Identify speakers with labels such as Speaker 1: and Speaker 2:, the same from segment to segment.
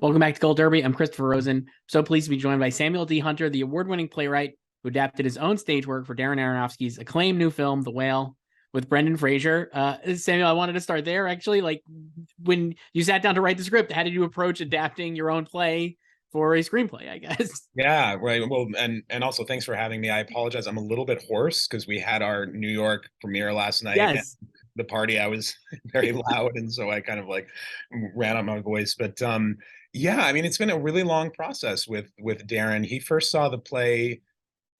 Speaker 1: Welcome back to Gold Derby. I'm Christopher Rosen. So pleased to be joined by Samuel D. Hunter, the award-winning playwright who adapted his own stage work for Darren Aronofsky's acclaimed new film, The Whale, with Brendan Fraser. Samuel, I wanted to start there, actually. Like, when you sat down to write the script, how did you approach adapting your own play for a screenplay, I guess?
Speaker 2: Yeah, right. Well, and also thanks for having me. I apologize. I'm a little bit hoarse because we had our New York premiere last night, and
Speaker 1: Yes.
Speaker 2: the party I was very loud, and so I kind of like ran out my voice. But yeah, I mean, it's been a really long process with Darren. He first saw the play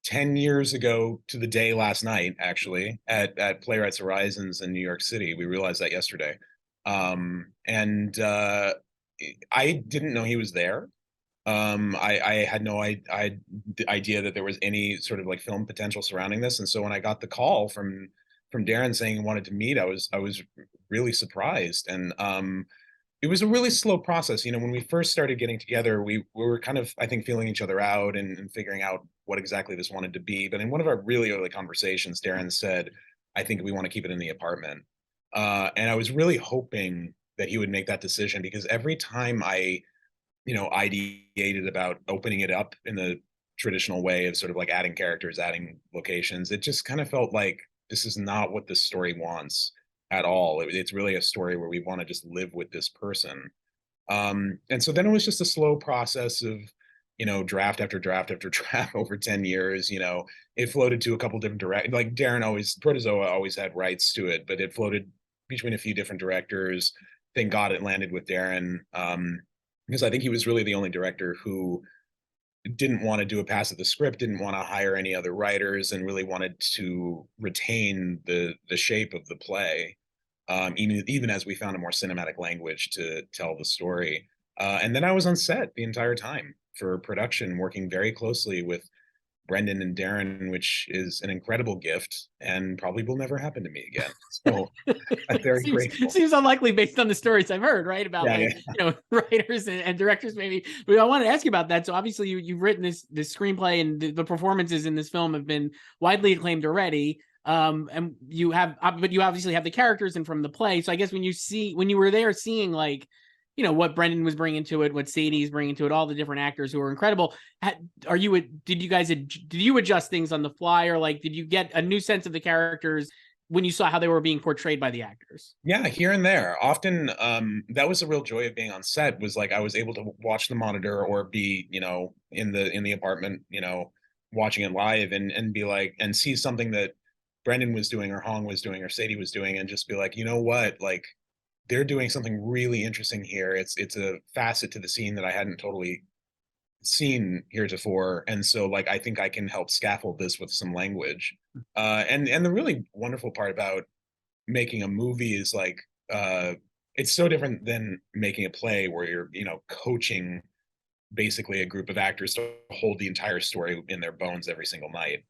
Speaker 2: 10 years ago to the day last night, actually, at Playwrights Horizons in New York City. We realized that yesterday. And I didn't know he was there. I had no idea that there was any sort of like film potential surrounding this. And so when I got the call from Darren saying he wanted to meet, I was really surprised. And it was a really slow process. When we first started getting together, we were kind of, I think, feeling each other out and figuring out what exactly this wanted to be. But in one of our really early conversations, Darren said, I think we want to keep it in the apartment. And I was really hoping that he would make that decision, because every time I ideated about opening it up in the traditional way of sort of like adding characters, adding locations, it just kind of felt like this is not what the story wants at all. It's really a story where we want to just live with this person. And so then it was just a slow process of, draft after draft after draft over 10 years. It floated to a couple different like Darren always, Protozoa always had rights to it, but it floated between a few different directors. Thank God it landed with Darren. Because I think he was really the only director who didn't want to do a pass of the script, didn't want to hire any other writers, and really wanted to retain the shape of the play, even as we found a more cinematic language to tell the story. And then I was on set the entire time for production, working very closely with Brendan and Darren, which is an incredible gift and probably will never happen to me again. So I'm very grateful.
Speaker 1: Seems unlikely based on the stories I've heard, right? About
Speaker 2: Yeah,
Speaker 1: like,
Speaker 2: yeah.
Speaker 1: writers and directors maybe. But I wanted to ask you about that. So obviously you've written this screenplay, and the performances in this film have been widely acclaimed already. And but you obviously have the characters and from the play. So I guess when you were there seeing like, what Brendan was bringing to it, what Sadie's bringing to it, all the different actors who were incredible. Did you adjust things on the fly, or like, did you get a new sense of the characters when you saw how they were being portrayed by the actors?
Speaker 2: Yeah, here and there. Often, that was a real joy of being on set, was like I was able to watch the monitor or be, in the apartment, watching it live and be like, and see something that Brendan was doing or Hong was doing or Sadie was doing, and just be like, you know what, like they're doing something really interesting here. It's a facet to the scene that I hadn't totally seen heretofore, and so like I think I can help scaffold this with some language. And the really wonderful part about making a movie is like it's so different than making a play where you're coaching basically a group of actors to hold the entire story in their bones every single night.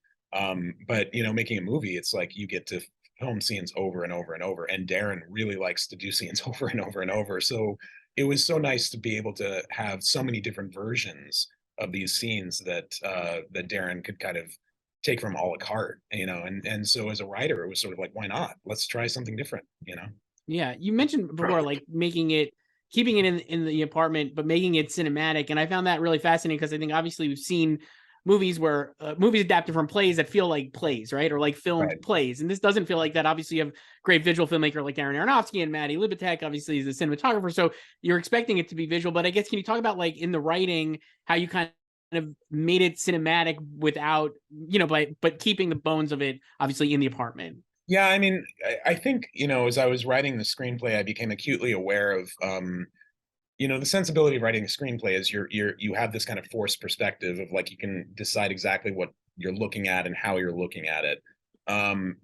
Speaker 2: But making a movie, it's like you get to film scenes over and over and over, and Darren really likes to do scenes over and over and over. So it was so nice to be able to have so many different versions of these scenes that Darren could kind of take from a la carte, and so as a writer, it was sort of like, why not? Let's try something different.
Speaker 1: Yeah, you mentioned before, like keeping it in the apartment, but making it cinematic, and I found that really fascinating because I think obviously we've seen movies where movies adapted from plays that feel like plays, right, or like filmed
Speaker 2: Right.
Speaker 1: plays, and this doesn't feel like that. Obviously, you have great visual filmmaker like Darren Aronofsky and Maddie Libatek. Obviously, is a cinematographer, so you're expecting it to be visual. But I guess, can you talk about like in the writing how you kind of made it cinematic without, but keeping the bones of it obviously in the apartment?
Speaker 2: Yeah, I mean, I think, as I was writing the screenplay, I became acutely aware of, the sensibility of writing a screenplay is you have this kind of forced perspective of like, you can decide exactly what you're looking at and how you're looking at it,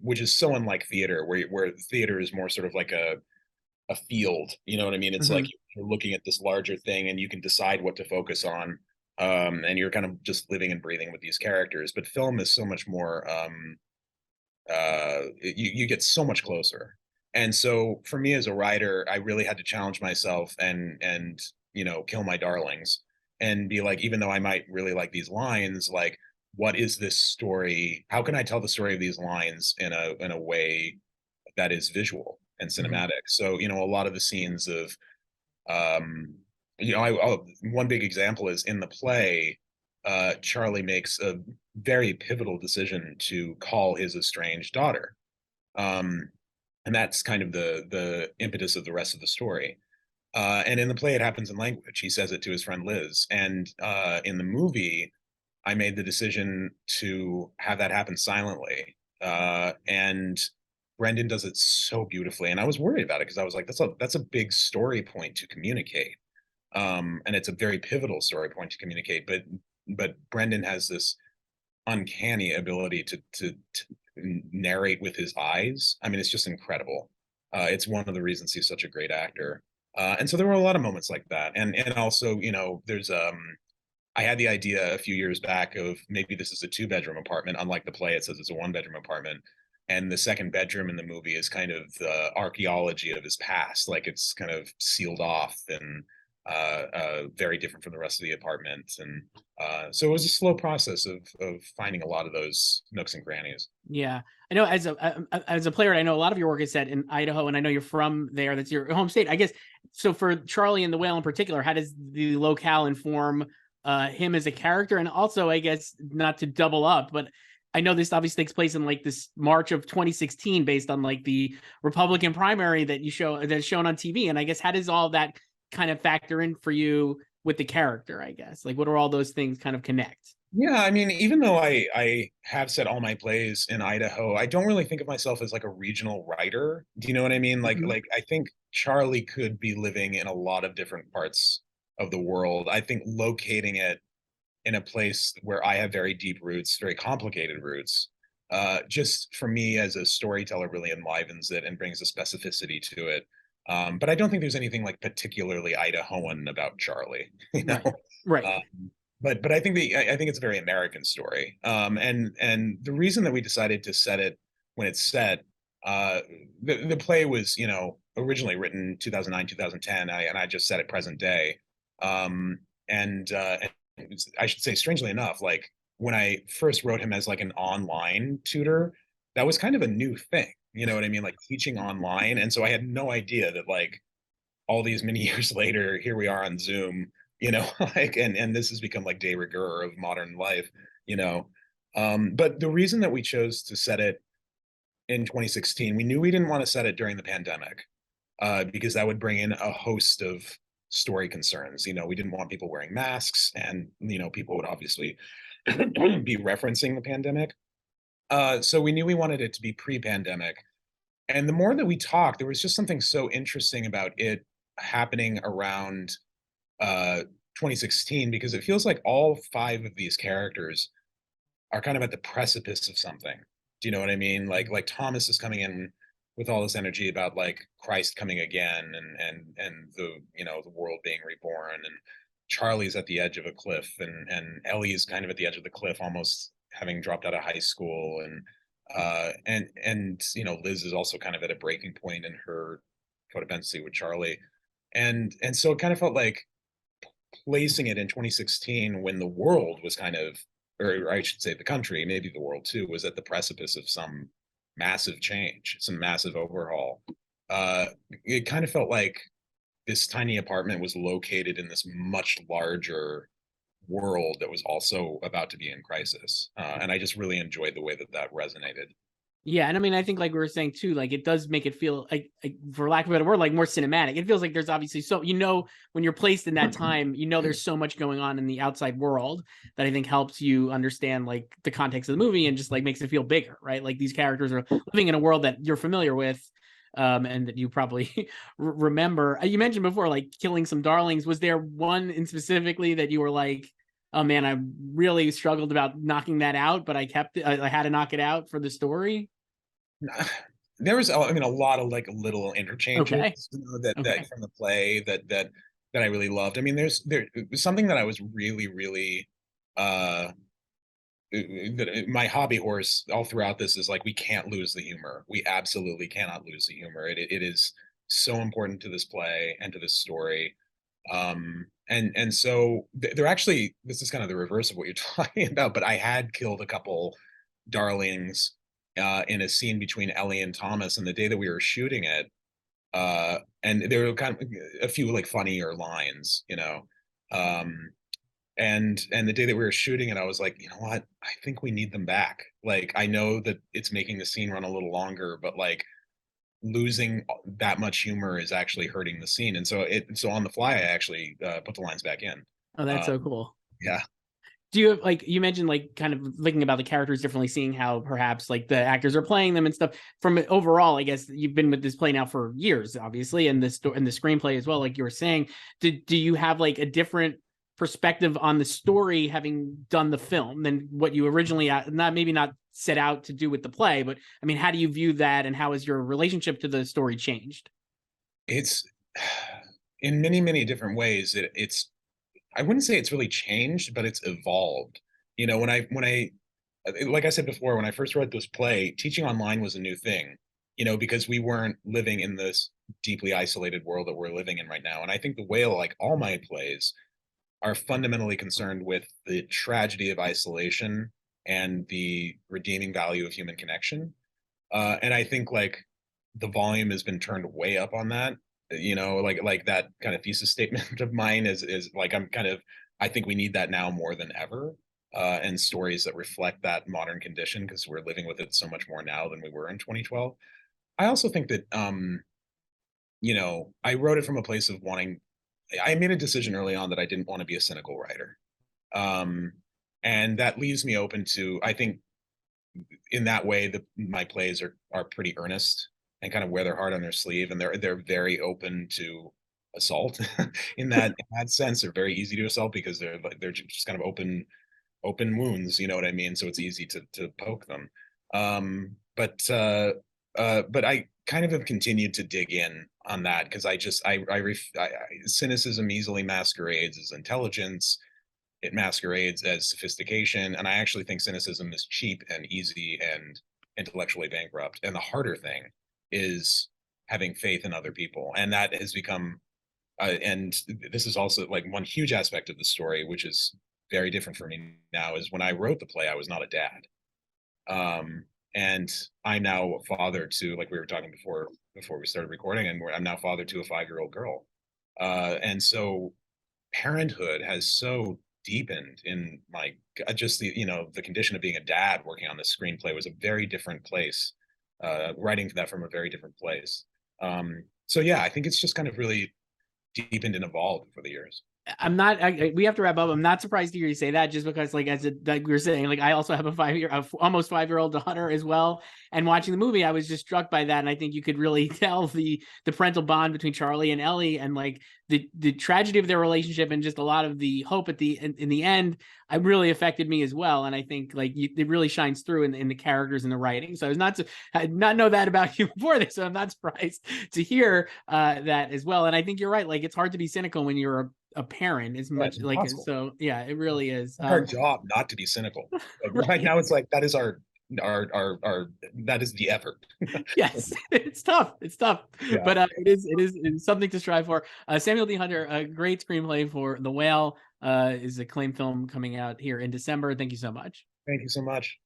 Speaker 2: which is so unlike theater, where theater is more sort of like a field, you know what I mean? It's like
Speaker 1: Mm-hmm.
Speaker 2: you're looking at this larger thing and you can decide what to focus on, and you're kind of just living and breathing with these characters. But film is so much more, you get so much closer. And so for me as a writer, I really had to challenge myself and kill my darlings and be like, even though I might really like these lines, like, what is this story? How can I tell the story of these lines in a way that is visual and
Speaker 1: Mm-hmm.
Speaker 2: cinematic? So, a lot of the scenes of um one big example is in the play, Charlie makes a very pivotal decision to call his estranged daughter. Um, and that's kind of the impetus of the rest of the story. And in the play, it happens in language. He says it to his friend Liz. And in the movie, I made the decision to have that happen silently. And Brendan does it so beautifully. And I was worried about it because I was like, that's a big story point to communicate. And it's a very pivotal story point to communicate. But Brendan has this uncanny ability to narrate with his eyes. I mean, it's just incredible. It's one of the reasons he's such a great actor. And so there were a lot of moments like that. And also, there's I had the idea a few years back of maybe this is a 2-bedroom apartment. Unlike the play, it says it's a 1-bedroom apartment. And the second bedroom in the movie is kind of the archaeology of his past. Like it's kind of sealed off and very different from the rest of the apartment. And so it was a slow process of finding a lot of those nooks and crannies.
Speaker 1: Yeah, I know as a player, I know a lot of your work is set in Idaho, and I know you're from there. That's your home state, I guess. So for Charlie and the Whale in particular, how does the locale inform him as a character? And also, I guess, not to double up, but I know this obviously takes place in like this March of 2016, based on like the Republican primary that's shown on TV. And I guess how does all that kind of factor in for you with the character? I guess, like, what are all those things kind of connect?
Speaker 2: Yeah, I mean, even though I have set all my plays in Idaho, I don't really think of myself as like a regional writer. Do you know what I mean?
Speaker 1: Mhm.
Speaker 2: Like I think Charlie could be living in a lot of different parts of the world. I think locating it in a place where I have very deep roots, very complicated roots, just for me as a storyteller really enlivens it and brings a specificity to it. But I don't think there's anything like particularly Idahoan about Charlie, you know.
Speaker 1: Right. Right.
Speaker 2: But I think it's a very American story. And the reason that we decided to set it when it's set, the play was originally written 2009 2010, and I just set it present day. And I should say, strangely enough, like when I first wrote him as like an online tutor, that was kind of a new thing. You know what I mean? Like teaching online, and so I had no idea that like all these many years later, here we are on Zoom, like, and this has become like de rigueur of modern life, you know. But the reason that we chose to set it in 2016, we knew we didn't want to set it during the pandemic, because that would bring in a host of story concerns. We didn't want people wearing masks, and people would obviously be referencing the pandemic. So we knew we wanted it to be pre-pandemic. And the more that we talked, there was just something so interesting about it happening around 2016, because it feels like all 5 of these characters are kind of at the precipice of something. Do you know what I mean? Like Thomas is coming in with all this energy about like Christ coming again, and the world being reborn, and Charlie's at the edge of a cliff, and Ellie is kind of at the edge of the cliff, almost having dropped out of high school, and Liz is also kind of at a breaking point in her codependency with Charlie. And so it kind of felt like placing it in 2016 when the world was kind of, or I should say the country, maybe the world too, was at the precipice of some massive change, some massive overhaul. It kind of felt like this tiny apartment was located in this much larger world that was also about to be in crisis. And I just really enjoyed the way that resonated.
Speaker 1: Yeah, and I mean, I think like we were saying too, like it does make it feel like, for lack of a better word, like more cinematic. It feels like there's obviously when you're placed in that time, there's so much going on in the outside world that I think helps you understand like the context of the movie, and just like makes it feel bigger, right? Like these characters are living in a world that you're familiar with, and that you probably remember. You mentioned before, like killing some darlings. Was there one in specifically that you were like, oh man, I really struggled about knocking that out, but I kept it. I had to knock it out for the story?
Speaker 2: There was, I mean, a lot of like little interchanges,
Speaker 1: Okay.
Speaker 2: that
Speaker 1: Okay.
Speaker 2: from the play that I really loved. I mean, there was something that I was really, really, uh, my hobby horse all throughout this is like, we can't lose the humor. We absolutely cannot lose the humor. It is so important to this play and to this story. And so they're actually, this is kind of the reverse of what you're talking about, but I had killed a couple darlings in a scene between Ellie and Thomas, and the day that we were shooting it, And there were kind of a few like funnier lines, and the day that we were shooting it, I was like, you know what? I think we need them back. Like, I know that it's making the scene run a little longer, but like losing that much humor is actually hurting the scene. And so on the fly, I actually put the lines back in.
Speaker 1: Oh, that's so cool.
Speaker 2: Yeah.
Speaker 1: Do you have, like, you mentioned like kind of thinking about the characters differently, seeing how perhaps like the actors are playing them and stuff. From overall, I guess you've been with this play now for years, obviously, and the screenplay as well, like you were saying. Do you have like a different perspective on the story having done the film than what you originally not set out to do with the play? But I mean, how do you view that, and how has your relationship to the story changed?
Speaker 2: It's in many, many different ways. It's I wouldn't say it's really changed, but it's evolved. When I like I said before, when I first read this play, teaching online was a new thing, because we weren't living in this deeply isolated world that we're living in right now. And I think The Whale, like all my plays, are fundamentally concerned with the tragedy of isolation and the redeeming value of human connection. And I think like the volume has been turned way up on that. Like that kind of thesis statement of mine is like I think we need that now more than ever. And stories that reflect that modern condition, because we're living with it so much more now than we were in 2012. I also think that I wrote it from a place of wanting. I made a decision early on that I didn't want to be a cynical writer. Um, and that leaves me open to, I think, in that way, my plays are pretty earnest and kind of wear their heart on their sleeve, and they're very open to assault in that sense. They're very easy to assault because they're just kind of open wounds, you know what I mean? So it's easy to poke them. But I kind of have continued to dig in on that, because cynicism easily masquerades as intelligence. It masquerades as sophistication, and I actually think cynicism is cheap and easy and intellectually bankrupt. And the harder thing is having faith in other people, and that has become. And this is also like one huge aspect of the story, which is very different for me now. Is when I wrote the play, I was not a dad, and I'm now a father to, like we were talking before we started recording, and I'm now father to a 5-year-old girl, and so parenthood has so deepened in my just the condition of being a dad. Working on this screenplay was a very different place, writing that from a very different place. So yeah, I think it's just kind of really deepened and evolved over the years.
Speaker 1: I'm not. We have to wrap up. I'm not surprised to hear you say that, just because, like like we were saying, like I also have almost 5-year-old daughter as well. And watching the movie, I was just struck by that, and I think you could really tell the parental bond between Charlie and Ellie, and like the tragedy of their relationship, and just a lot of the hope at in the end. I really affected me as well, and I think like it really shines through in the characters and the writing. So I did not know that about you before this, so I'm not surprised to hear that as well. And I think you're right. Like, it's hard to be cynical when you're a parent, as much like, so yeah, it really is.
Speaker 2: It's our job not to be cynical. Like, right now, it's like that is our that is the effort.
Speaker 1: Yes, it's tough. Yeah. But it is something to strive for. Samuel D. Hunter, a great screenplay for The Whale, is an acclaimed film coming out here in December. Thank you so much.
Speaker 2: Thank you so much.